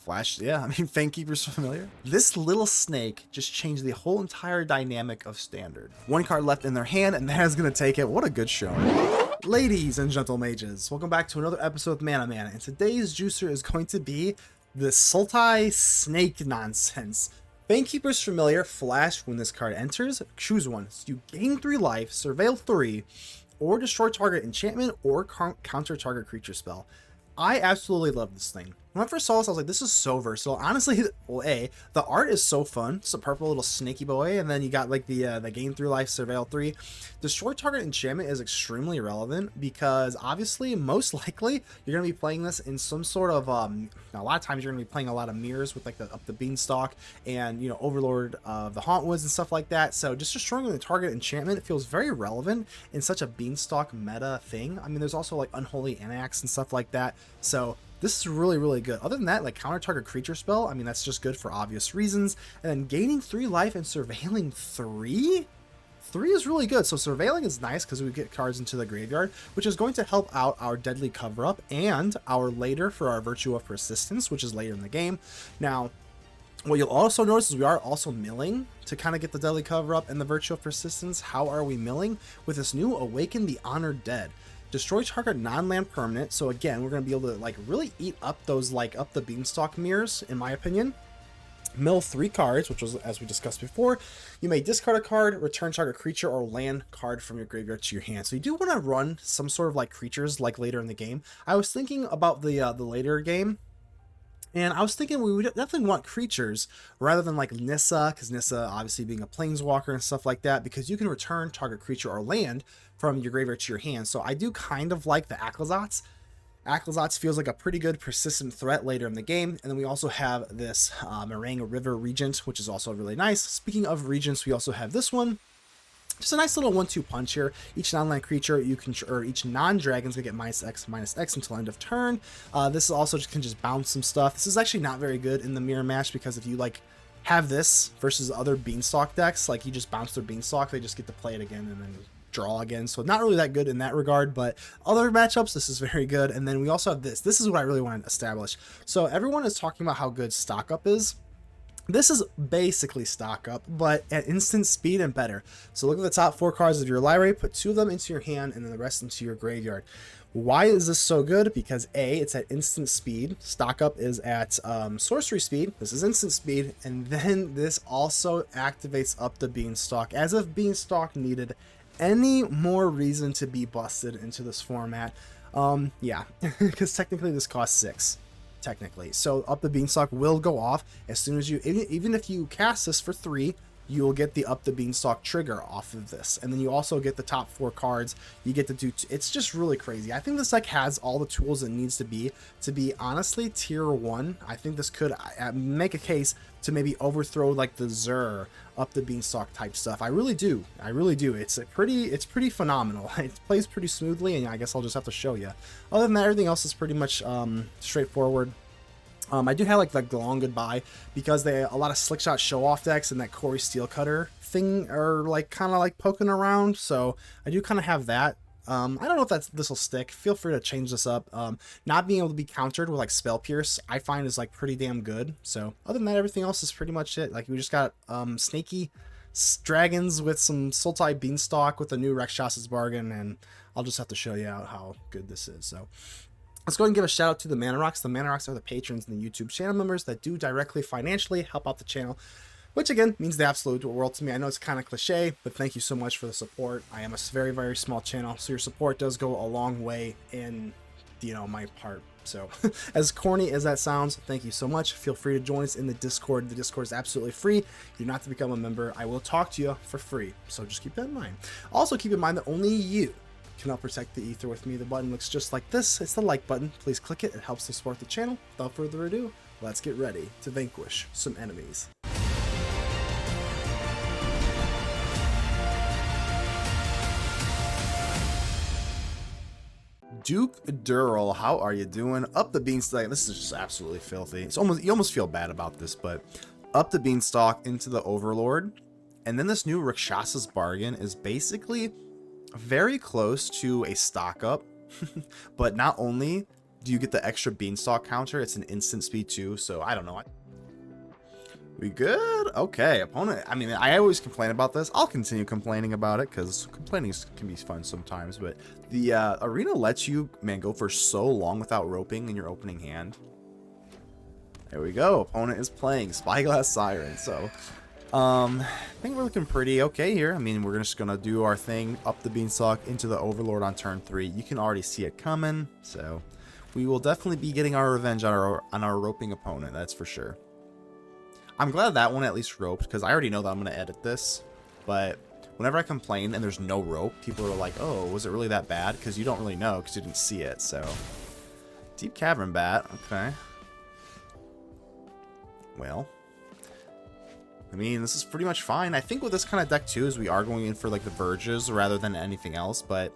Flash, yeah, I mean, Fangkeeper's familiar. This little snake just changed the whole entire dynamic of Standard. One card left in their hand, and that is going to take it. What a good showing. Ladies and gentle mages, welcome back to another episode of Mana Man, and today's juicer is going to be the Sultai snake nonsense. Fangkeeper's familiar, flash when this card enters, choose one. So you gain 3 life, surveil 3, or destroy target enchantment or counter target creature spell. I absolutely love this thing. When I first saw this, I was like, this is so versatile. Honestly, well, the art is so fun. It's a purple little snaky boy, and then you got like the gain 3 life, surveil 3. Destroy target enchantment is extremely relevant because obviously, most likely, you're going to be playing this in some sort of, a lot of times you're going to be playing a lot of mirrors with like up the beanstalk and, you know, Overlord of the Hauntwoods and stuff like that. So just destroying the target enchantment feels very relevant in such a beanstalk meta thing. I mean, there's also like Unholy Anax and stuff like that. So this is really, really good. Other than that, like counter target creature spell, I mean, that's just good for obvious reasons. And then gaining 3 life and surveilling 3? 3 is really good. So surveilling is nice because we get cards into the graveyard, which is going to help out our deadly cover-up and our later for our Virtue of Persistence, which is later in the game. Now, what you'll also notice is we are also milling to kind of get the deadly cover-up and the Virtue of Persistence. How are we milling? With this new Awaken the Honored Dead. Destroy target non-land permanent. So again, we're going to be able to like really eat up those like up the beanstalk mirrors, in my opinion. Mill 3 cards, which was as we discussed before. You may discard a card, return target creature or land card from your graveyard to your hand. So you do want to run some sort of like creatures like later in the game. I was thinking about the later game. And I was thinking we would definitely want creatures rather than like Nissa, because Nissa obviously being a planeswalker and stuff like that, because you can return target creature or land from your graveyard to your hand. So I do kind of like the Aclazotz. Aclazotz feels like a pretty good persistent threat later in the game. And then we also have this Marang River Regent, which is also really nice. Speaking of Regents, we also have this one. Just a nice little 1-2 punch here. Each non-land creature you can, or each non-dragon's gonna get -X until end of turn. This also can just bounce some stuff. This is actually not very good in the mirror match because if you like have this versus other beanstalk decks, like you just bounce their beanstalk, they just get to play it again and then draw again. So not really that good in that regard, but other matchups, this is very good. And then we also have this. This is what I really want to establish. So everyone is talking about how good stock up is. This is basically stock up, but at instant speed and better. So look at the top 4 cards of your library, put 2 of them into your hand, and then the rest into your graveyard. Why is this so good? Because A, it's at instant speed. Stock up is at sorcery speed. This is instant speed. And then this also activates up the beanstalk, as if beanstalk needed any more reason to be busted into this format. Yeah, because technically this costs 6. Technically, so up the beanstalk will go off as soon as you, even if you cast this for 3, you will get the up the beanstalk trigger off of this, and then you also get the top 4 cards. You get to do, it's just really crazy. I think this deck has all the tools it needs to be honestly tier 1. I think this could make a case to maybe overthrow like the Zur up the beanstalk type stuff. I really do. It's pretty phenomenal. It plays pretty smoothly, and I guess I'll just have to show you. Other than that, everything else is pretty much straightforward. I do have like the long goodbye because a lot of slickshot show off decks and that Corey Steelcutter thing are like kind of like poking around. So I do kind of have that. I don't know if this will stick. Feel free to change this up. Not being able to be countered with like Spell Pierce, I find is like pretty damn good. So other than that, everything else is pretty much it. Like we just got snaky dragons with some Sultai Beanstalk with a new Rakshas's Bargain, and I'll just have to show you out how good this is. So let's go ahead and give a shout out to the Mana Rocks. The Mana Rocks are the patrons and the YouTube channel members that do directly financially help out the channel, which again means the absolute world to me. I know it's kind of cliche, but thank you so much for the support. I am a very, very small channel, so your support does go a long way in, you know, my part. So as corny as that sounds, thank you so much. Feel free to join us in the Discord. The Discord is absolutely free. You do not have to become a member. I will talk to you for free, so just keep that in mind. Also keep in mind that only you can help protect the ether with me. The button looks just like this. It's the like button. Please click it. It helps to support the channel. Without further ado, let's get ready to vanquish some enemies. Duke Durrell, how are you doing? Up the beanstalk. This is just absolutely filthy. It's you almost feel bad about this, but up the beanstalk into the Overlord, and then this new Rakshas's Bargain is basically very close to a stock up, but not only you get the extra beanstalk counter. It's an instant speed too, so I don't know. We good? Okay, opponent. I mean, I always complain about this. I'll continue complaining about it because complaining can be fun sometimes. But the arena lets you, man, go for so long without roping in your opening hand. There we go. Opponent is playing Spyglass Siren. So, I think we're looking pretty okay here. I mean, we're just gonna do our thing, up the beanstalk into the Overlord on turn 3. You can already see it coming. So, we will definitely be getting our revenge on our roping opponent. That's for sure. I'm glad that one at least roped, because I already know that I'm going to edit this, but whenever I complain and there's no rope, people are like, oh, was it really that bad? Because you don't really know, because you didn't see it, so. Deep Cavern Bat, okay. Well. I mean, this is pretty much fine. I think with this kind of deck, too, is we are going in for, like, the Verges rather than anything else, but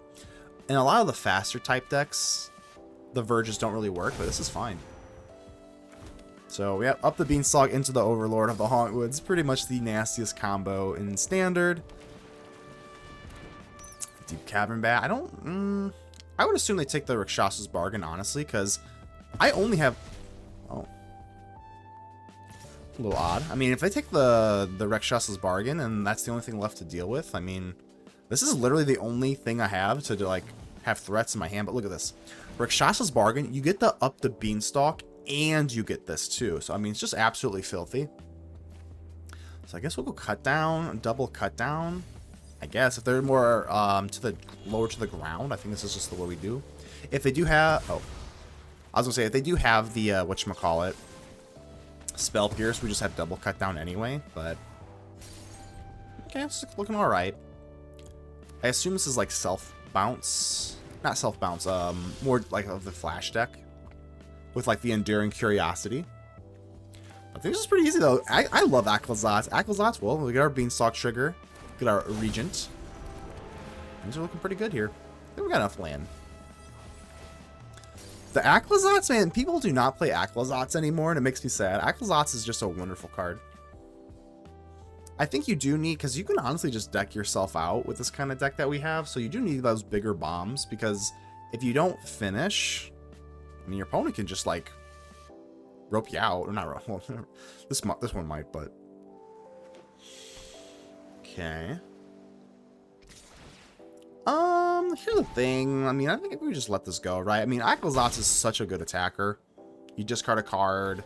in a lot of the faster type decks, the Verges don't really work, but this is fine. So, yeah, up the Beanstalk into the Overlord of the Hauntwoods. Pretty much the nastiest combo in Standard. Deep Cavern Bat. I would assume they take the Rakshasa's Bargain, honestly, because I only have... Oh. A little odd. I mean, if they take the Rakshasa's Bargain and that's the only thing left to deal with, I mean, this is literally the only thing I have to, like, have threats in my hand. But look at this. Rakshasa's Bargain, you get the up the Beanstalk, and you get this too. So, I mean, it's just absolutely filthy. So, I guess we'll go cut down, double cut down. I guess if they're more lower to the ground, I think this is just the way we do. If they do have, oh, I was gonna say if they do have the whatchamacallit, Spell Pierce, we just have double cut down anyway. But okay, it's looking all right. I assume this is like self bounce, not self bounce, more like of the flash deck. With like the Enduring Curiosity. I think this is pretty easy though. I love Aclazotz. Aclazotz, well, we got our Beanstalk trigger. Get our Regent. Things are looking pretty good here. I think we got enough land. The Aclazotz, man, people do not play Aclazotz anymore, and it makes me sad. Aclazotz is just a wonderful card. I think you do need, because you can honestly just deck yourself out with this kind of deck that we have, so you do need those bigger bombs, because if you don't finish... I mean, your opponent can just, like, rope you out. Or not rope. Well, this one might, but... Okay. Here's the thing. I mean, I think if we just let this go, right? I mean, Aclazotz is such a good attacker. You discard a card.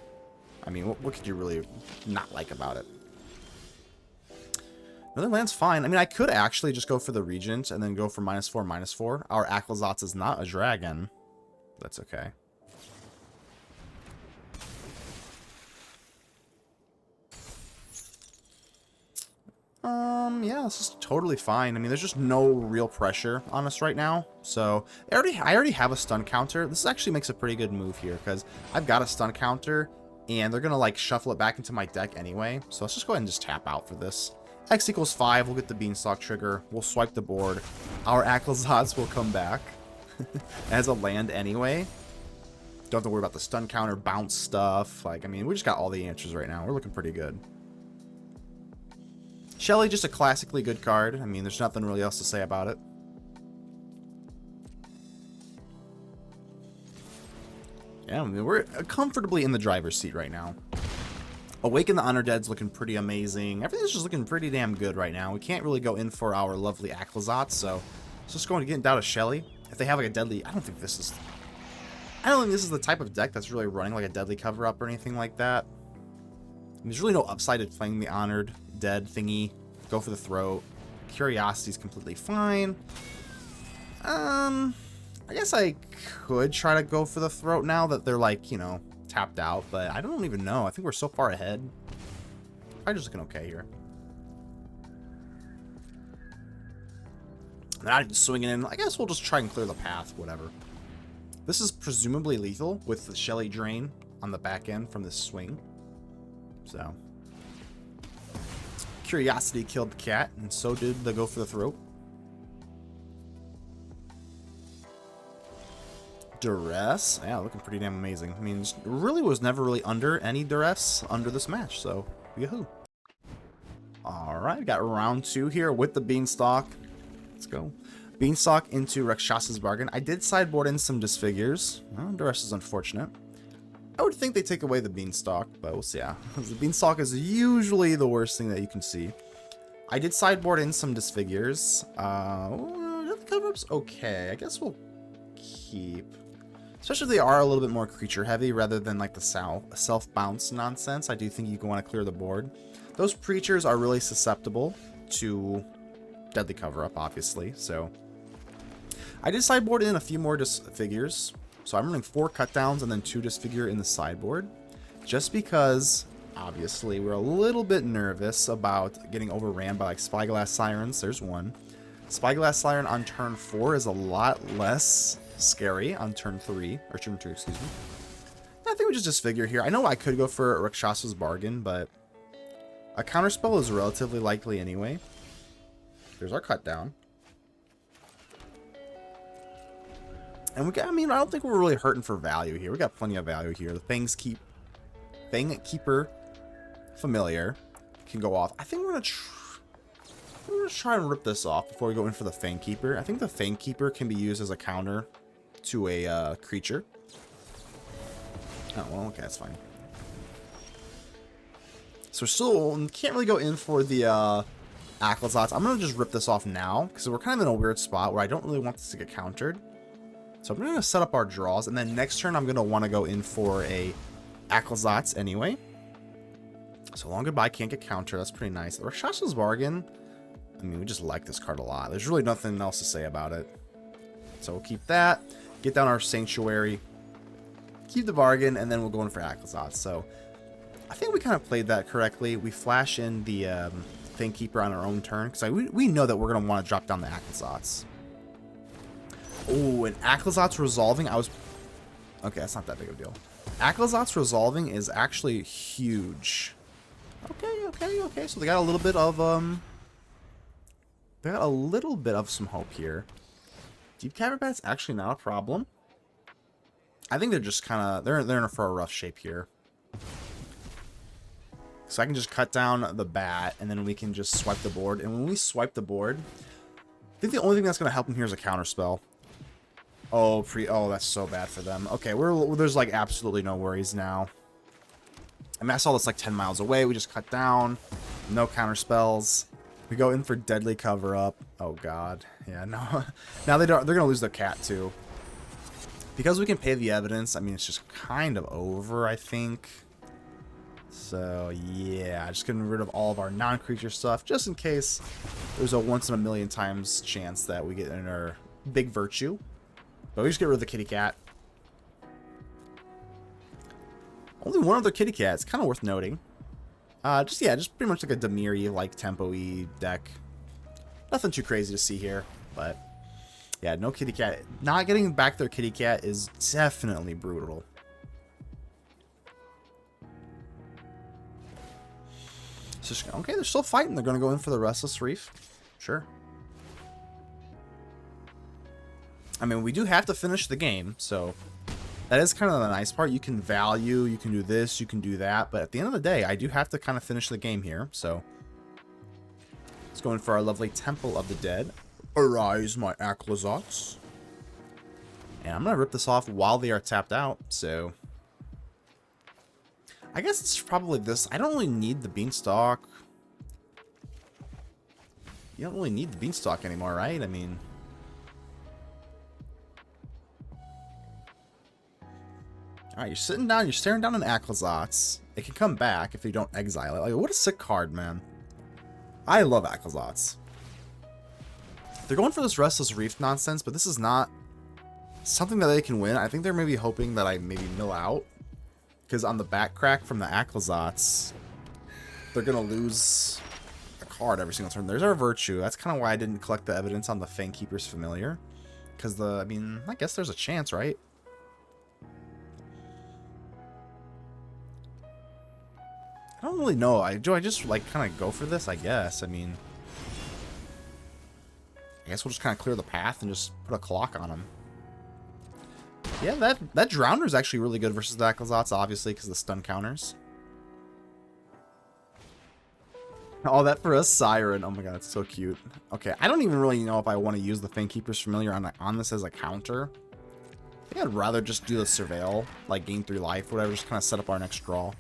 I mean, what could you really not like about it? Another land's fine. I mean, I could actually just go for the Regent and then go for -4/-4. Our Aclazotz is not a dragon. That's okay. Yeah, this is totally fine. I mean, there's just no real pressure on us right now. So, I already have a stun counter. This actually makes a pretty good move here, because I've got a stun counter, and they're going to, like, shuffle it back into my deck anyway. So, let's just go ahead and just tap out for this. X equals 5, we'll get the Beanstalk trigger. We'll swipe the board. Our Aclazotz will come back as a land anyway. Don't have to worry about the stun counter, bounce stuff. Like, I mean, we just got all the answers right now. We're looking pretty good. Shelly, just a classically good card. I mean, there's nothing really else to say about it. Yeah, I mean, we're comfortably in the driver's seat right now. Awaken the Undead's looking pretty amazing. Everything's just looking pretty damn good right now. We can't really go in for our lovely Aclazotz, so let's just go and get down to Shelly. If they have like a deadly, I don't think this is the type of deck that's really running like a deadly cover-up or anything like that. There's really no upside to playing the Honored Dead thingy. Go for the throat. Curiosity's completely fine. I guess I could try to go for the throat now that they're, like, you know, tapped out, but I don't even know. I think we're so far ahead. I'm just looking okay here. Not even swinging in. I guess we'll just try and clear the path, whatever. This is presumably lethal with the Shelly Drain on the back end from this swing. So, Curiosity killed the cat, and so did the go for the throat. Duress, yeah, looking pretty damn amazing. I mean, really was never really under any Duress under this match, so yahoo. All right, got round 2 here with the Beanstalk. Let's go. Beanstalk into Rakshasa's Bargain. I did sideboard in some Disfigures. Well, Duress is unfortunate. I would think they take away the Beanstalk, but we'll see. Yeah, the Beanstalk is usually the worst thing that you can see. I did sideboard in some Disfigures. The cover-up's okay. I guess we'll keep. Especially if they are a little bit more creature heavy rather than like the self-bounce nonsense. I do think you want to clear the board. Those creatures are really susceptible to deadly cover-up, obviously. So I did sideboard in a few more Disfigures. So I'm running 4 cutdowns and then 2 Disfigure in the sideboard. Just because, obviously, we're a little bit nervous about getting overran by like Spyglass Sirens. There's one. Spyglass Siren on turn 4 is a lot less scary on turn 3. Or turn 2, excuse me. I think we just Disfigure here. I know I could go for Rakshasa's Bargain, but a counterspell is relatively likely anyway. There's our cutdown. And we got, I mean, I don't think we're really hurting for value here. We got plenty of value here. The Fangkeeper Familiar can go off. I think we're gonna try and rip this off before we go in for the Fangkeeper. I think the Fangkeeper can be used as a counter to a creature. Oh, well, okay, that's fine. So still can't really go in for the Aclazotz. I'm gonna just rip this off now because we're kind of in a weird spot where I don't really want this to get countered. So I'm going to set up our draws, and then next turn I'm going to want to go in for a Aclazotz anyway. So Long Goodbye can't get countered. That's pretty nice. Rakshasa's Bargain, I mean, we just like this card a lot. There's really nothing else to say about it. So we'll keep that, get down our Sanctuary, keep the Bargain, and then we'll go in for Aclazotz. So I think we kind of played that correctly. We flash in the Fangkeeper on our own turn, because we know that we're going to want to drop down the Aclazotz. Oh, and Aclazotz resolving, okay, that's not that big of a deal. Aclazotz resolving is actually huge. Okay, so they got a little bit of some hope here. Deep Cavern Bat's actually not a problem. I think they're just kind of, they're in for a rough shape here. So I can just cut down the bat, and then we can just swipe the board. And when we swipe the board, I think the only thing that's going to help them here is a counterspell. Oh, that's so bad for them. Okay, there's like absolutely no worries now. I mean, I saw this like 10 miles away. We just cut down. No counter spells. We go in for deadly cover up. Oh god. Yeah, no. Now they're gonna lose their cat too. Because we can pay the evidence, I mean, it's just kind of over, I think. So yeah, just getting rid of all of our non-creature stuff, just in case there's a once in a million times chance that we get in our big virtue. But we just get rid of the kitty cat. Only one other kitty cat. It's kind of worth noting. Just pretty much like a Demiri, like tempo-y deck. Nothing too crazy to see here, but yeah, no kitty cat. Not getting back their kitty cat is definitely brutal. So, okay, they're still fighting. They're going to go in for the Restless Reef. Sure. I mean, we do have to finish the game, so that is kind of the nice part. You can value, you can do this, you can do that, but at the end of the day, I do have to kind of finish the game here, so let's go in for our lovely Temple of the Dead. Arise, my Aclazotz. And I'm going to rip this off while they are tapped out, so I guess it's probably this. I don't really need the Beanstalk. You don't really need the Beanstalk anymore, right? I mean, alright, you're sitting down, you're staring down an Aclazotz. It can come back if you don't exile it. Like, what a sick card, man. I love Aclazotz. They're going for this Restless Reef nonsense, but this is not something that they can win. I think they're maybe hoping that I maybe mill out. Because on the back crack from the Aclazotz, they're going to lose a card every single turn. There's our Virtue. That's kind of why I didn't collect the evidence on the Fangkeeper's Familiar. Because I mean, I guess there's a chance, right? I don't really know. Do I just like kind of go for this? I guess. I mean, I guess we'll just kind of clear the path and just put a clock on them. Yeah, that Drowner is actually really good versus the Aclazotz, obviously, because of the stun counters. All that for a siren. Oh my god, it's so cute. Okay, I don't even really know if I want to use the Fangkeeper's Familiar on this as a counter. I think I'd rather just do the Surveil, like gain 3 life, whatever, just kind of set up our next draw.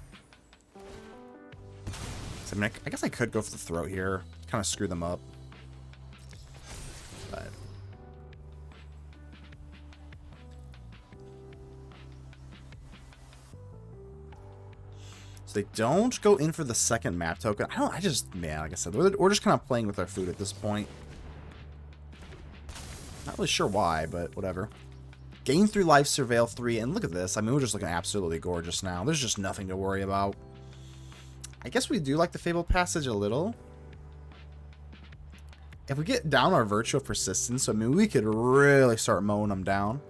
So, I mean, I guess I could go for the Throat here, kind of screw them up. But so they don't go in for the second map token. Man, like I said, we're just kind of playing with our food at this point. Not really sure why, but whatever. Gain 3 life, Surveil 3, and look at this. I mean, we're just looking absolutely gorgeous now. There's just nothing to worry about. I guess we do like the Fabled Passage a little. If we get down our Virtue of Persistence, I mean, we could really start mowing them down.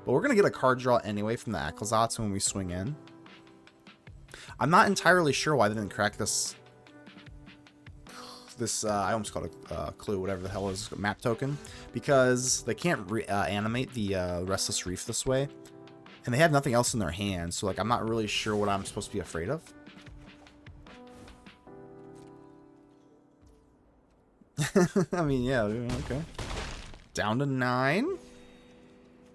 But we're going to get a card draw anyway from the Aclazotz when we swing in. I'm not entirely sure why they didn't crack this... I almost called it a clue, whatever the hell is, map token, because they can't animate the Restless Reef this way, and they have nothing else in their hands, so like I'm not really sure what I'm supposed to be afraid of. I mean, yeah, okay. Down to 9.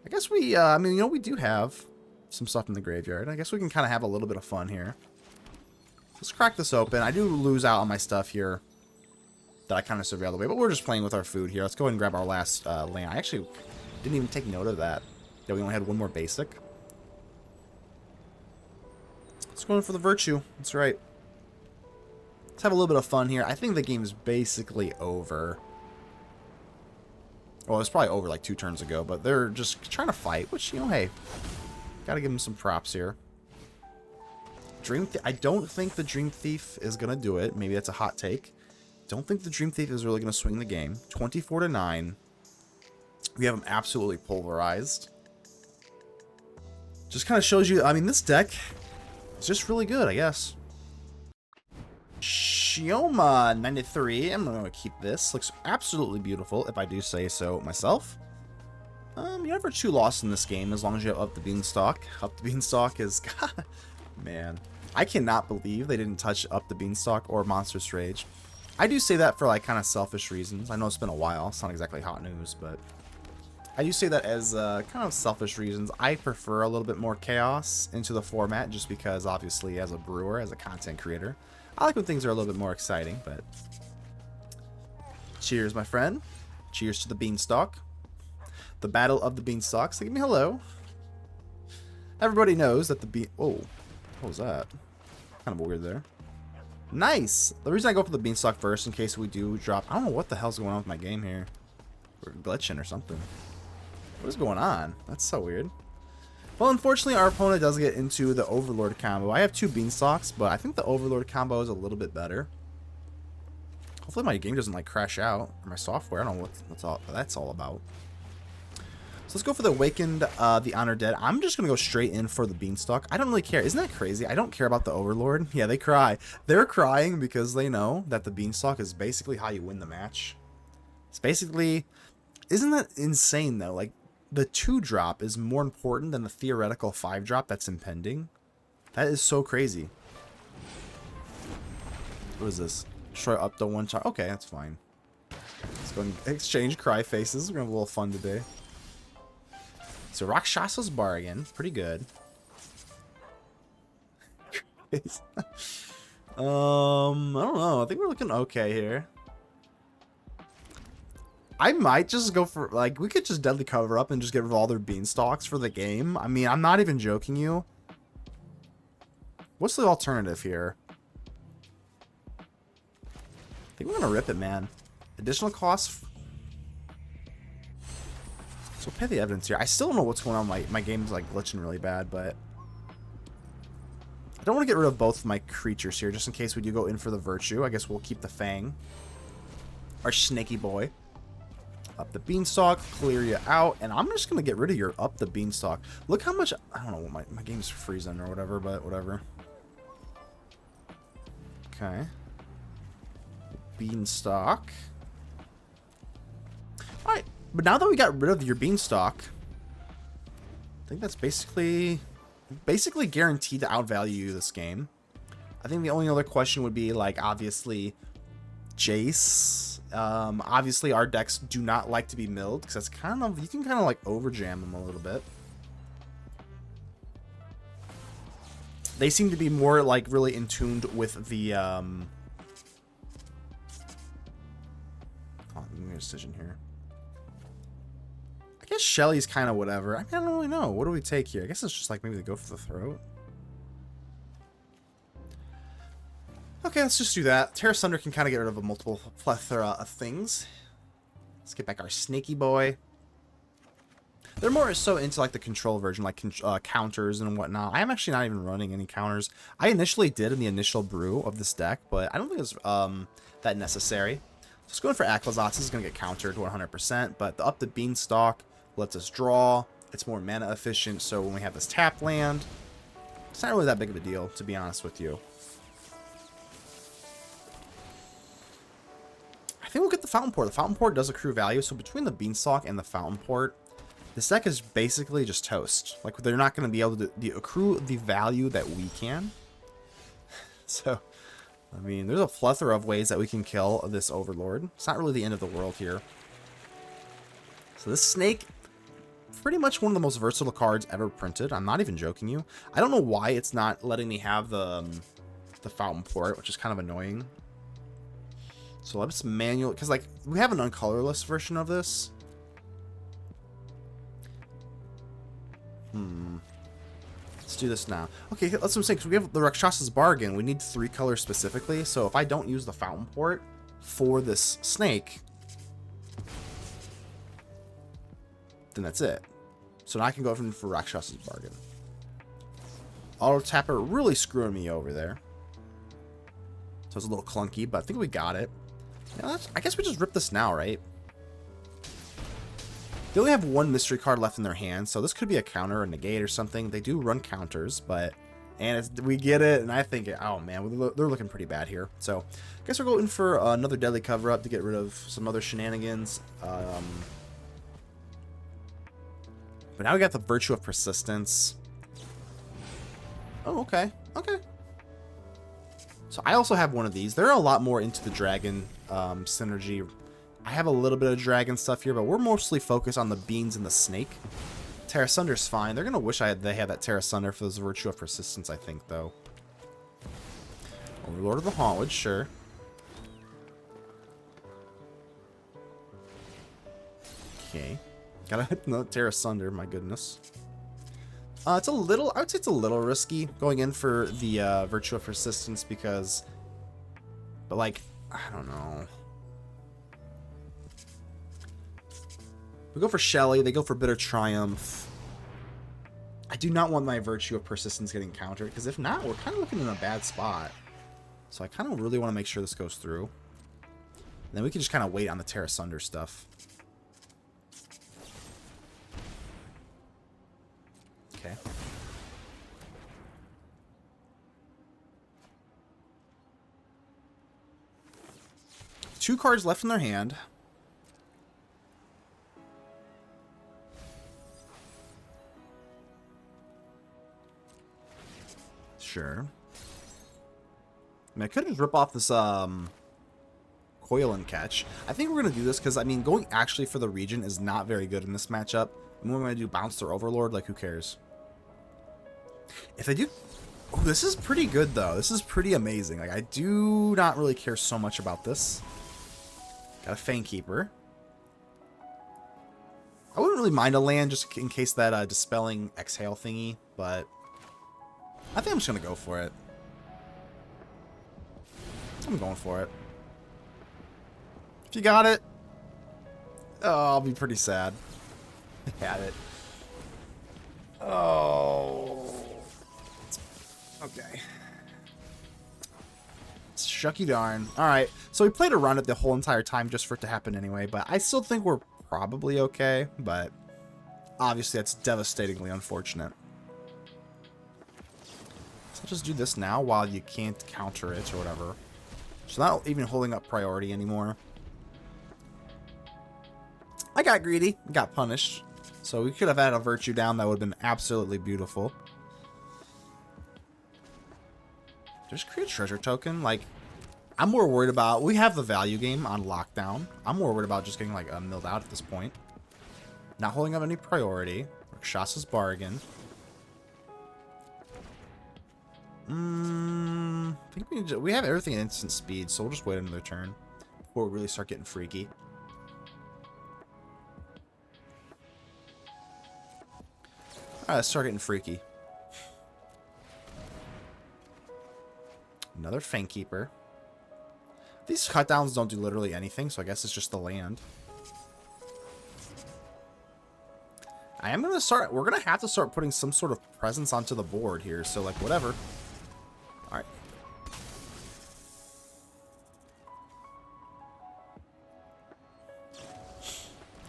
I guess we, I mean, you know, we do have some stuff in the graveyard. I guess we can kind of have a little bit of fun here. Let's crack this open. I do lose out on my stuff here that I kind of surveil the way, but we're just playing with our food here. Let's go ahead and grab our last land. I actually didn't even take note of that. Yeah, we only had one more basic. Let's go in for the Virtue. That's right. Let's have a little bit of fun here. I think the game's basically over. Well, it's probably over like 2 turns ago, but they're just trying to fight, which, you know, hey, gotta give them some props here. I don't think the Dream Thief is gonna do it. Maybe that's a hot take. Don't think the Dream Thief is really going to swing the game. 24 to 9. We have him absolutely pulverized. Just kind of shows you, I mean, this deck is just really good, I guess. Shioma 93. I'm going to keep this. Looks absolutely beautiful, if I do say so myself. You're never too lost in this game as long as you have Up the Beanstalk. Up the Beanstalk is... God, man. I cannot believe they didn't touch Up the Beanstalk or Monstrous Rage. I do say that for like kind of selfish reasons. I know it's been a while. It's not exactly hot news, but I do say that as kind of selfish reasons. I prefer a little bit more chaos into the format just because obviously as a brewer, as a content creator, I like when things are a little bit more exciting, but cheers, my friend. Cheers to the Beanstalk. The Battle of the Beanstalks. Say, give me hello. Everybody knows that the Oh, what was that? Kind of weird there. Nice! The reason I go for the Beanstalk first, in case we do drop... I don't know what the hell's going on with my game here. We're glitching or something. What is going on? That's so weird. Well, unfortunately, our opponent does get into the Overlord combo. I have 2 Beanstalks, but I think the Overlord combo is a little bit better. Hopefully my game doesn't, like, crash out. Or my software. I don't know what that's all about. So let's go for the Awakened, the Honored Dead. I'm just going to go straight in for the Beanstalk. I don't really care. Isn't that crazy? I don't care about the Overlord. Yeah, they cry. They're crying because they know that the Beanstalk is basically how you win the match. It's basically... Isn't that insane, though? Like, the 2-drop is more important than the theoretical 5-drop that's impending. That is so crazy. What is this? Destroy up to 1 charge. Okay, that's fine. Let's go and exchange cry faces. We're going to have a little fun today. So Rakshasa's Bargain, pretty good. I don't know. I think we're looking okay here. I might just go for, like, we could just deadly cover up and just get rid of all their Beanstalks for the game. I mean, I'm not even joking you. What's the alternative here? I think we're gonna rip it, man. Additional costs. So pay the evidence here. I still don't know what's going on. My game's like glitching really bad, but I don't want to get rid of both of my creatures here, just in case we do go in for the Virtue. I guess we'll keep the Fang. Our snaky boy. Up the Beanstalk, clear you out, and I'm just going to get rid of your Up the Beanstalk. Look how much... I don't know, my game's freezing or whatever, but whatever. Okay. Beanstalk. Alright, but now that we got rid of your Beanstalk, I think that's basically guaranteed to outvalue you this game. I think the only other question would be, like, obviously, Jace. Obviously, our decks do not like to be milled, because that's kind of, you can kind of like overjam them a little bit. They seem to be more like really in tune with the oh, let me make a decision here. I guess Shelly's kind of whatever. I don't really know. What do we take here? I guess it's just like maybe they go for the throat. Okay, let's just do that. Terra Sunder can kind of get rid of a multiple plethora of things. Let's get back our snaky boy. They're more so into like the control version, like counters and whatnot. I am actually not even running any counters. I initially did in the initial brew of this deck, but I don't think it's that necessary. So just going for Aclazotz is going to get countered 100%, but the up the Beanstalk lets us draw. It's more mana efficient, so when we have this tap land, it's not really that big of a deal, to be honest with you. I think we'll get the Fountainport. The Fountainport does accrue value, so between the Beanstalk and the Fountainport, this deck is basically just toast. Like, they're not going to be able to accrue the value that we can. So, I mean, there's a plethora of ways that we can kill this Overlord. It's not really the end of the world here. So this Snake, pretty much one of the most versatile cards ever printed. I'm not even joking you. I don't know why it's not letting me have the Fountainport, which is kind of annoying. So let's manual, because like we have an uncolorless version of this. Let's do this now. Okay, that's what I'm saying, because we have the Rakshasa's Bargain. We need 3 colors specifically, so if I don't use the Fountainport for this Snake, then that's it. So now I can go for Rakshasa's Bargain. Auto Tapper really screwing me over there. So it's a little clunky, but I think we got it. Yeah, I guess we just rip this now, right? They only have 1 mystery card left in their hand, so this could be a counter or negate or something. They do run counters, but... And we get it, and I think... Oh, man, they're looking pretty bad here. So, I guess we're going for another Deadly Cover-Up to get rid of some other shenanigans. But now we got the Virtue of Persistence. Oh, okay. Okay. So, I also have one of these. They're a lot more into the Dragon synergy. I have a little bit of dragon stuff here, but we're mostly focused on the beans and the snake. Terra Sunder's fine. They're going to wish they had that Terra Sunder for this Virtue of Persistence, I think, though. Overlord of the Hauntwoods, sure. Okay. Gotta hit the Terra Sunder, my goodness. It's a little, I would say it's a little risky going in for the Virtue of Persistence because, but like, I don't know. We go for Shelly, they go for Bitter Triumph. I do not want my Virtue of Persistence getting countered, because if not, we're kind of looking in a bad spot. So I kind of really want to make sure this goes through. And then we can just kind of wait on the Terra Sunder stuff. Okay. Two cards left in their hand. Sure. I mean, I could just rip off this Coil and Catch. I think we're going to do this because, I mean, going actually for the Regent is not very good in this matchup. And we're going to do Bounce or Overlord, like, who cares? If they do... Oh, this is pretty good, though. This is pretty amazing. Like, I do not really care so much about this. Got a Fangkeeper. I wouldn't really mind a land just in case that Dispelling Exhale thingy, but... I think I'm just going to go for it. I'm going for it. If you got it, oh, I'll be pretty sad. I had it. Oh. Okay. Shucky darn. Alright, so we played around it the whole entire time just for it to happen anyway, but I still think we're probably okay, but obviously that's devastatingly unfortunate. So I'll just do this now while you can't counter it or whatever. So not even holding up priority anymore. I got greedy, got punished. So we could have had a Virtue down, that would have been absolutely beautiful. Just create a treasure token. Like, I'm more worried about, we have the value game on lockdown. I'm more worried about just getting like milled out at this point. Not holding up any priority. Rakshasa's bargain. I think we have everything at instant speed, so we'll just wait another turn before we really start getting freaky. Alright, let's start getting freaky. Another Fangkeeper. These cutdowns don't do literally anything, so I guess it's just the land. I am going to start... We're going to have to start putting some sort of presence onto the board here, so, like, whatever. Alright.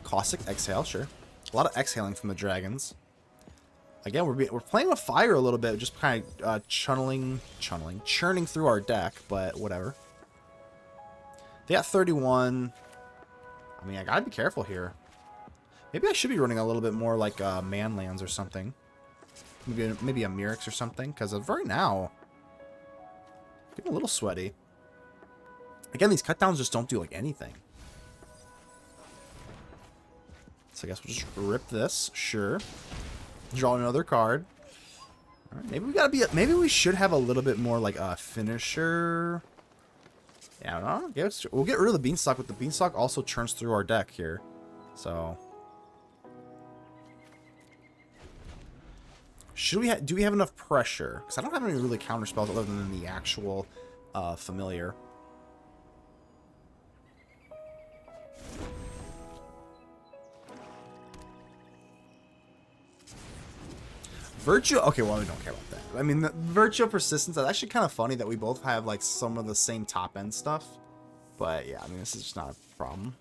Caustic Exhale, sure. A lot of exhaling from the dragons. Again, we're playing with fire a little bit, just kind of churning through our deck, but whatever. They got 31. I mean, I gotta be careful here. Maybe I should be running a little bit more like man lands or something. Maybe a Mirix or something, because of right now, getting a little sweaty. Again, these cutdowns just don't do like anything. So I guess we'll just rip this, sure. Draw another card. All right, maybe we gotta be. Maybe we should have a little bit more like a finisher. Yeah, I don't know. We'll get rid of the beanstalk, but the beanstalk also churns through our deck here. So, should we? Do we have enough pressure? Because I don't have any really counter spells other than the actual familiar. Virtue, okay, well, we don't care about that. I mean, the Virtue of Persistence, that's actually kind of funny that we both have, like, some of the same top-end stuff. But, yeah, I mean, this is just not a problem.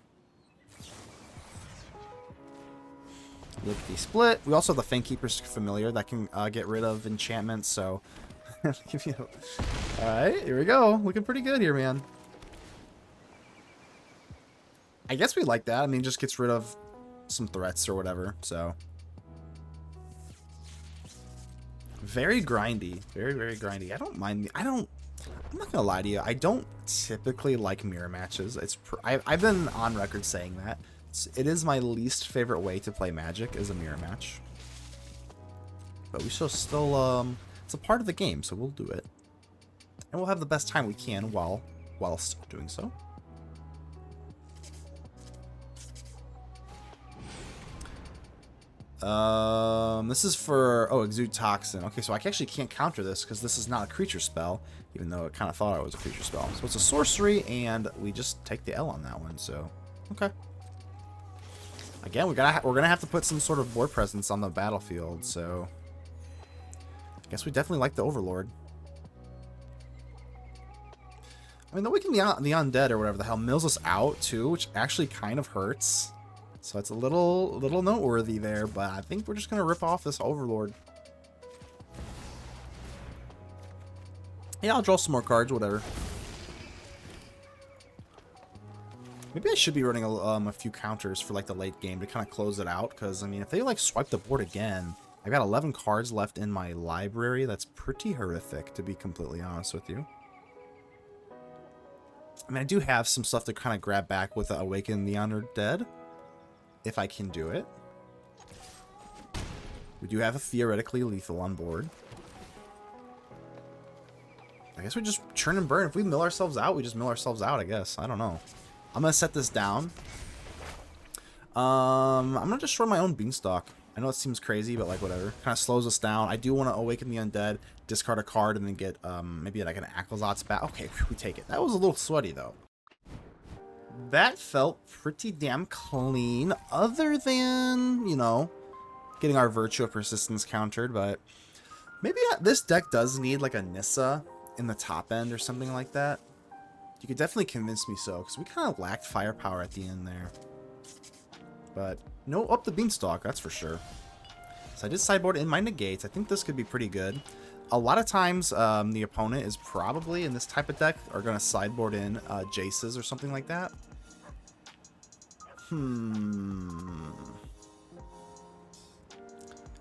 Look at the split. We also have the Fangkeeper's Familiar that can get rid of enchantments, so... Alright, here we go. Looking pretty good here, man. I guess we like that. I mean, it just gets rid of some threats or whatever, so... Very grindy. Very, very grindy. I don't mind... I'm not gonna lie to you. I don't typically like mirror matches. I've been on record saying that. It is my least favorite way to play Magic, is a mirror match. But we still it's a part of the game, so we'll do it. And we'll have the best time we can while still doing so. This is for, Exude Toxin. Okay, so I actually can't counter this because this is not a creature spell, even though it kind of thought it was a creature spell. So it's a sorcery, and we just take the L on that one, so, okay. Again, we're gonna have to put some sort of board presence on the battlefield, so I guess we definitely like the Overlord. I mean, the Awaken the Undead or whatever the hell mills us out too, which actually kind of hurts. So it's a little noteworthy there, but I think we're just gonna rip off this Overlord. Yeah, I'll draw some more cards, whatever. Maybe I should be running a few counters for like the late game to kind of close it out, because I mean, if they like swipe the board again, I've got 11 cards left in my library. That's pretty horrific, to be completely honest with you. I mean, I do have some stuff to kind of grab back with Awaken the Undead, if I can do it. We do have a theoretically lethal on board. I guess we just churn and burn. If we mill ourselves out, we just mill ourselves out, I guess. I don't know. I'm going to set this down. I'm going to destroy my own Beanstalk. I know it seems crazy, but like whatever. Kind of slows us down. I do want to Awaken the Undead, discard a card, and then get maybe like an Aclazotz back. Okay, we take it. That was a little sweaty, though. That felt pretty damn clean, other than, you know, getting our Virtue of Persistence countered, but maybe this deck does need like a Nissa in the top end or something like that. You could definitely convince me so, because we kind of lacked firepower at the end there. But no up the Beanstalk, that's for sure. So I did sideboard in my negates. I think this could be pretty good. A lot of times, the opponent is probably, in this type of deck, are going to sideboard in Jaces or something like that.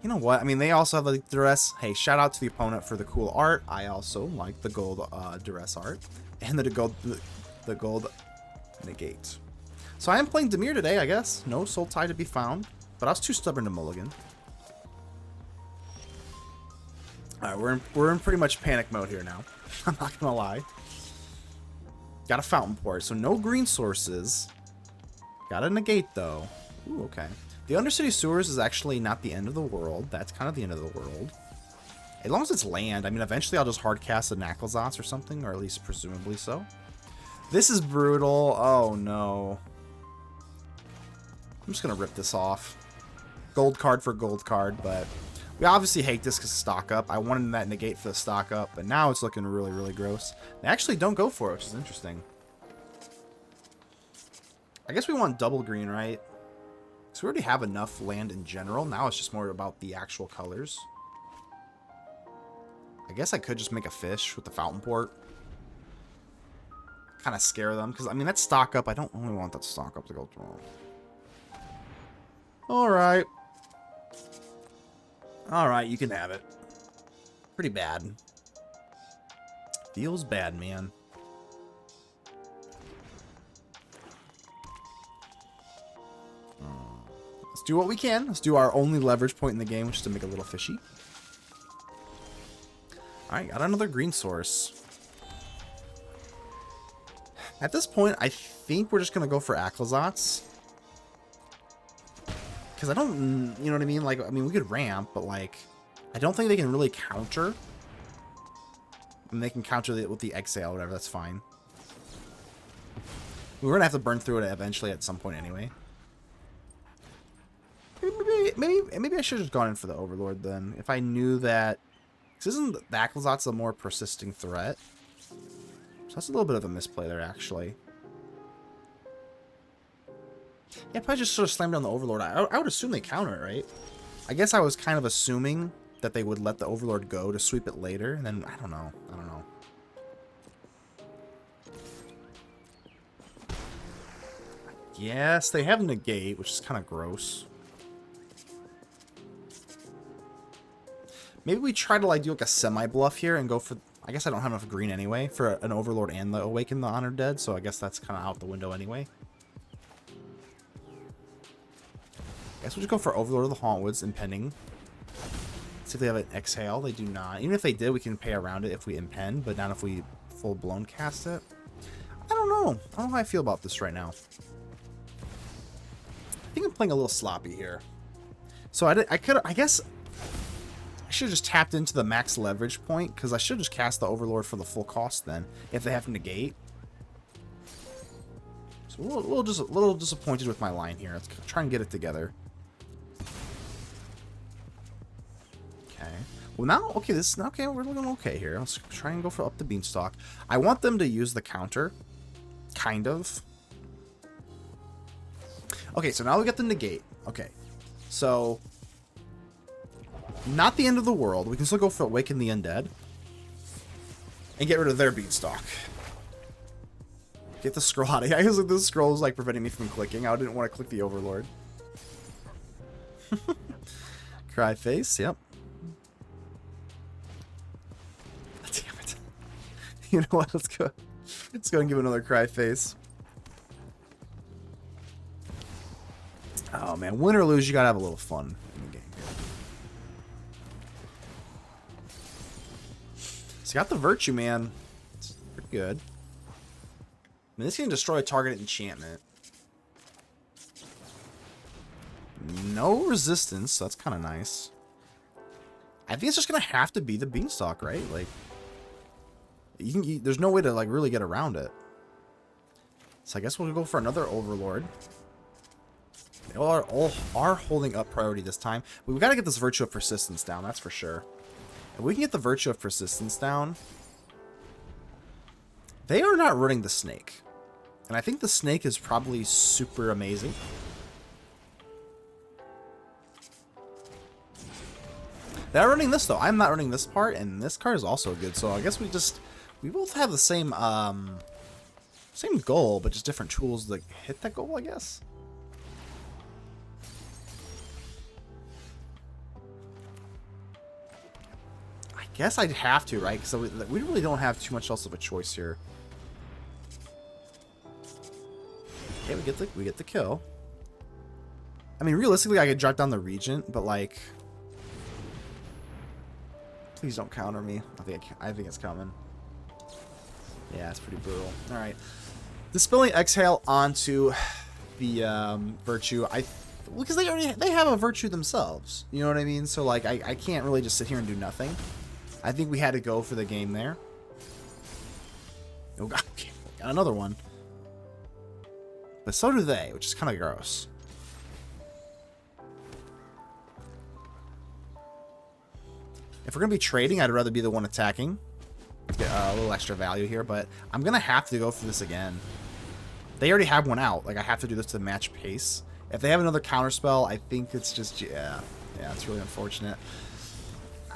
You know what? I mean, they also have like Duress. Hey, shout out to the opponent for the cool art. I also like the gold Duress art and the gold negate. So I am playing Dimir today, I guess. No Sultai to be found, but I was too stubborn to mulligan. All right, we're in pretty much panic mode here now. I'm not gonna lie. Got a Fountainport, so no green sources. Got a negate though. Ooh, okay. The Undercity Sewers is actually not the end of the world. That's kind of the end of the world. As long as it's land, I mean, eventually I'll just hardcast an Aclazotz or something, or at least presumably so. This is brutal. Oh, no. I'm just going to rip this off. Gold card for gold card, but we obviously hate this because stock up. I wanted that negate for the stock up, but now it's looking really, really gross. They actually don't go for it, which is interesting. I guess we want double green, right? So we already have enough land in general. Now it's just more about the actual colors. I guess I could just make a fish with the Fountainport. Kind of scare them. Because, I mean, that's stock up. I don't really want that stock up to go through. Alright. Alright, you can have it. Pretty bad. Feels bad, man. Let's do what we can. Let's do our only leverage point in the game, which is to make a little fishy. Alright, got another green source. At this point, I think we're just going to go for Aclazotz. Because I don't, you know what I mean? Like, I mean, we could ramp, but like, I don't think they can really counter. And they can counter it with the exhale or whatever, that's fine. We're going to have to burn through it eventually at some point anyway. Maybe I should have just gone in for the Overlord then. If I knew that... Because isn't the Aclazotz a more persisting threat? So that's a little bit of a misplay there, actually. Yeah, probably just sort of slammed down the Overlord. I would assume they counter it, right? I guess I was kind of assuming that they would let the Overlord go to sweep it later. And then, I don't know. I don't know. Yes, they have negate, which is kind of gross. Maybe we try to like do like a semi-bluff here and go for... I guess I don't have enough green anyway for an Overlord and the Awaken the Honored Dead, so I guess that's kind of out the window anyway. I guess we'll just go for Overlord of the Hauntwoods, impending. See if they have an exhale. They do not. Even if they did, we can pay around it if we impend, but not if we full-blown cast it. I don't know. I don't know how I feel about this right now. I think I'm playing a little sloppy here. So I guess... I should have just tapped into the max leverage point, because I should just cast the Overlord for the full cost then, if they have negate. So a little disappointed with my line here. Let's try and get it together. Okay. Well, now, okay, this is okay. We're looking okay here. Let's try and go for up the beanstalk. I want them to use the counter, kind of. Okay, so now we got the negate. Okay, so... Not the end of the world. We can still go for Awaken the Undead. And get rid of their beanstalk. Get the scroll out of here. I was like, this scroll is like preventing me from clicking. I didn't want to click the Overlord. Cry face, yep. Damn it. You know what? Let's go. Let's go and give another cry face. Oh man, win or lose, you gotta have a little fun in the game here. So you got the Virtue, man. It's pretty good. I mean, this can destroy a target enchantment. No resistance, so that's kind of nice. I think it's just gonna have to be the beanstalk, right? Like, there's no way to like really get around it. So I guess we'll go for another Overlord. They all are holding up priority this time. We've got to get this Virtue of Persistence down, that's for sure. If we can get the Virtue of Persistence down... They are not running the Snake. And I think the Snake is probably super amazing. They're running this, though. I'm not running this part, and this card is also good. So I guess we both have the same same goal, but just different tools to hit that goal, I guess. guess I'd have to, right? Because we really don't have too much else of a choice here. Okay, we get the kill. I mean, realistically, I could drop down the Regent, but like, please don't counter me. I think it's coming. Yeah, it's pretty brutal. All right, Dispelling Exhale onto the Virtue. Because they have a Virtue themselves. You know what I mean? So like, I can't really just sit here and do nothing. I think we had to go for the game there. Oh god, okay, got another one. But so do they, which is kind of gross. If we're going to be trading, I'd rather be the one attacking. Get a little extra value here, but I'm going to have to go for this again. They already have one out. Like, I have to do this to match pace. If they have another counterspell, I think it's just... Yeah, it's really unfortunate.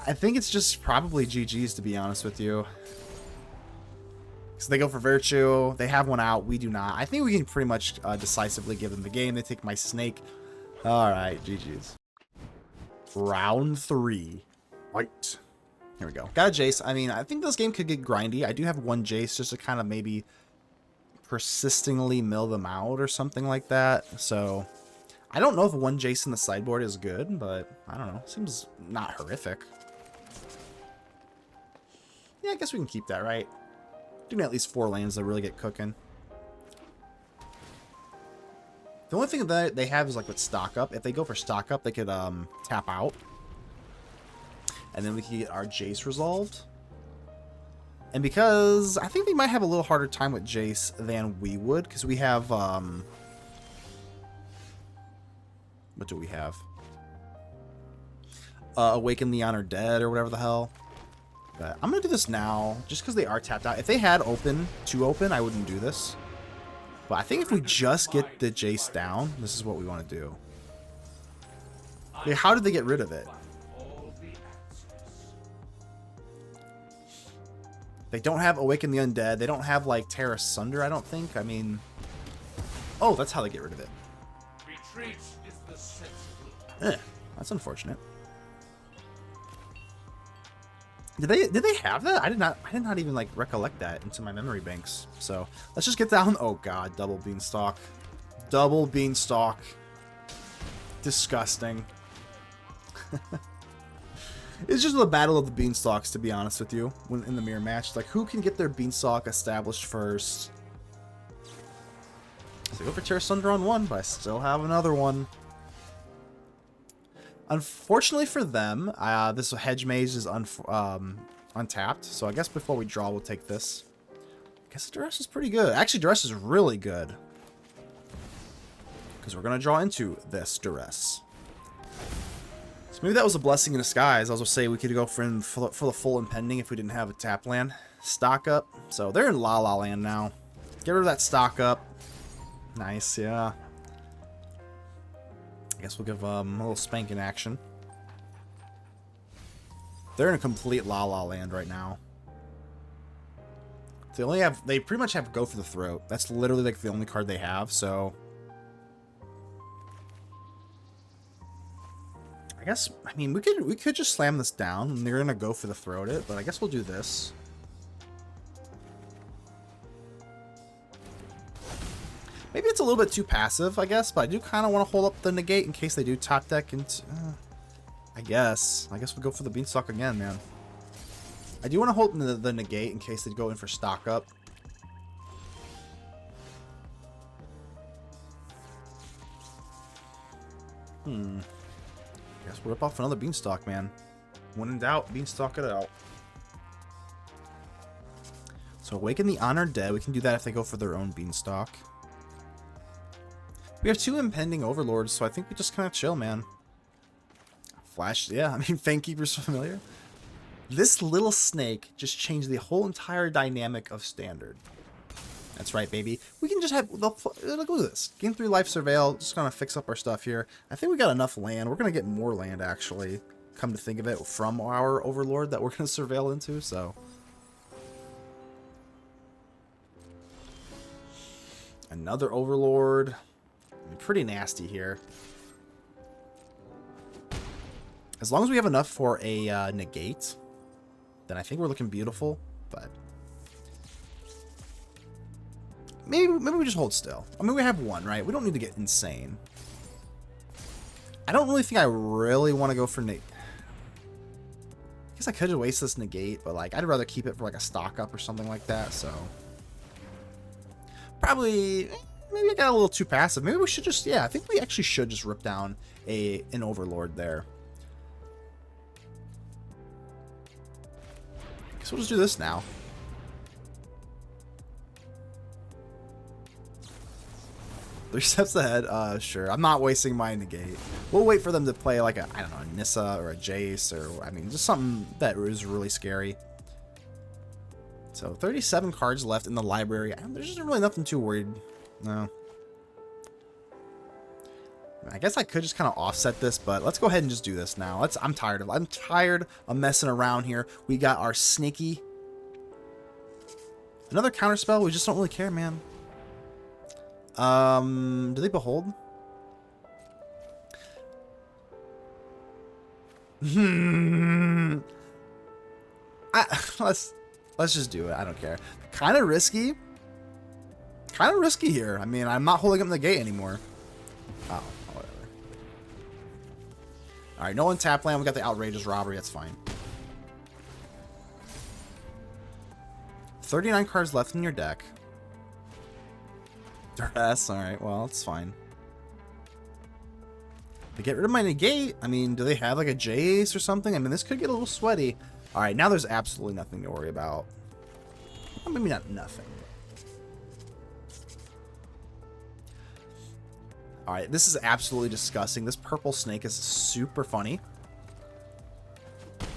I think it's just probably GG's, to be honest with you. So they go for Virtue. They have one out. We do not. I think we can pretty much decisively give them the game. They take my Snake. All right, GG's. Round 3. Right. Here we go. Got a Jace. I mean, I think this game could get grindy. I do have one Jace just to kind of maybe persistingly mill them out or something like that. So I don't know if one Jace in the sideboard is good, but I don't know. Seems not horrific. Yeah, I guess we can keep that, right? Do at least 4 lands that really get cooking. The only thing that they have is like with stock up. If they go for stock up, they could tap out. And then we can get our Jace resolved. And because I think they might have a little harder time with Jace than we would, because we have what do we have? Awaken the Honored Dead or whatever the hell. But I'm gonna do this now, just because they are tapped out. If they had two open, I wouldn't do this. But I think if we just get the Jace down, this is what we want to do. Okay, how did they get rid of it? They don't have Awaken the Undead. They don't have, like, Tear Asunder, I don't think. I mean... Oh, that's how they get rid of it. That's unfortunate. Did they have that? I did not even like recollect that into my memory banks. So let's just get down. Oh god, double beanstalk. Double beanstalk. Disgusting. It's just the battle of the beanstalks, to be honest with you, when in the mirror match. Like, who can get their beanstalk established first? So go for Tear Asunder on one, but I still have another one. Unfortunately for them, this Hedge Maze is untapped, so I guess before we draw, we'll take this. I guess Duress is pretty good. Actually, Duress is really good. Because we're going to draw into this Duress. So maybe that was a blessing in disguise. I was going to say we could go for the full impending if we didn't have a tap land. Stock up. So they're in La La Land now. Get rid of that stock up. Nice, yeah. I guess we'll give a little spanking action. They're in a complete La La Land right now. They pretty much have Go for the Throat. That's literally like the only card they have, so I guess, I mean, we could just slam this down and they're gonna Go for the Throat it, but I guess we'll do this. Maybe it's a little bit too passive, I guess, but I do kind of want to hold up the negate in case they do top deck and I guess we'll go for the beanstalk again, man. I do want to hold the negate in case they go in for stock up. Guess we'll rip off another beanstalk, man. When in doubt, beanstalk it out. So Awaken the Honored Dead. We can do that if they go for their own beanstalk. We have 2 impending overlords, so I think we just kind of chill, man. Flash, yeah, I mean, Fangkeeper's familiar. This little snake just changed the whole entire dynamic of Standard. That's right, baby. We can just have, look at this. Game 3 Life Surveil, just gonna fix up our stuff here. I think we got enough land. We're gonna get more land, actually, come to think of it, from our Overlord that we're gonna surveil into, so. Another Overlord. Pretty nasty here. As long as we have enough for a negate, then I think we're looking beautiful. But maybe we just hold still. I mean, we have one, right? We don't need to get insane. I don't really think I really want to go for negate. I guess I could just waste this negate, but like I'd rather keep it for like a stock up or something like that. So probably maybe I got a little too passive. Maybe we should just, yeah, I think we actually should just rip down an Overlord there. Guess we'll just do this now. Three steps ahead. Sure. I'm not wasting my negate. We'll wait for them to play like a, I don't know, a Nissa or a Jace, or I mean, just something that is really scary. So 37 cards left in the library. There's just really nothing too worried. No. I guess I could just kind of offset this, but let's go ahead and just do this now. I'm tired of messing around here. We got our sneaky. Another counterspell. We just don't really care, man. Do they behold? Let's just do it. I don't care. Kind of risky. Kind of risky here. I mean, I'm not holding up the gate anymore. Oh, whatever. All right, no untap land. We got the outrageous robbery. That's fine. 39 cards left in your deck. Duress. All right. Well, it's fine. To get rid of my negate, I mean, do they have like a Jace or something? I mean, this could get a little sweaty. All right, now there's absolutely nothing to worry about. Well, maybe not nothing. All right, this is absolutely disgusting. This purple snake is super funny.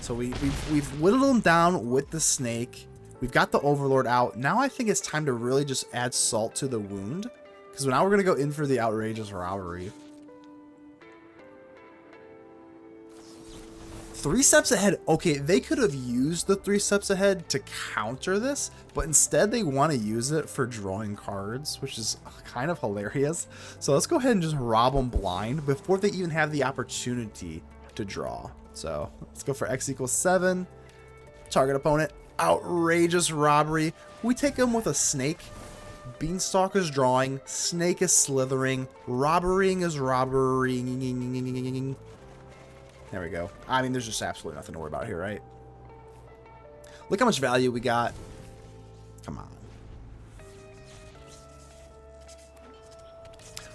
So we've whittled him down with the snake. We've got the Overlord out. Now I think it's time to really just add salt to the wound, because now we're going to go in for the outrageous robbery. 3 steps ahead. Okay, they could have used the 3 steps ahead to counter this, but instead they want to use it for drawing cards, which is kind of hilarious. So let's go ahead and just rob them blind before they even have the opportunity to draw. So let's go for X equals 7. Target opponent. Outrageous robbery. We take him with a snake. Beanstalk is drawing. Snake is slithering. Robberying is robbering. There we go. I mean, there's just absolutely nothing to worry about here, right? Look how much value we got. Come on.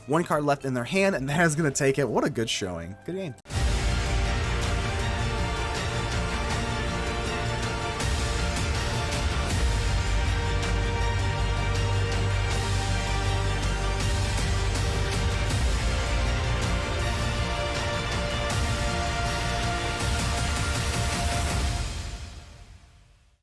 1 card left in their hand, and that is going to take it. What a good showing. Good game.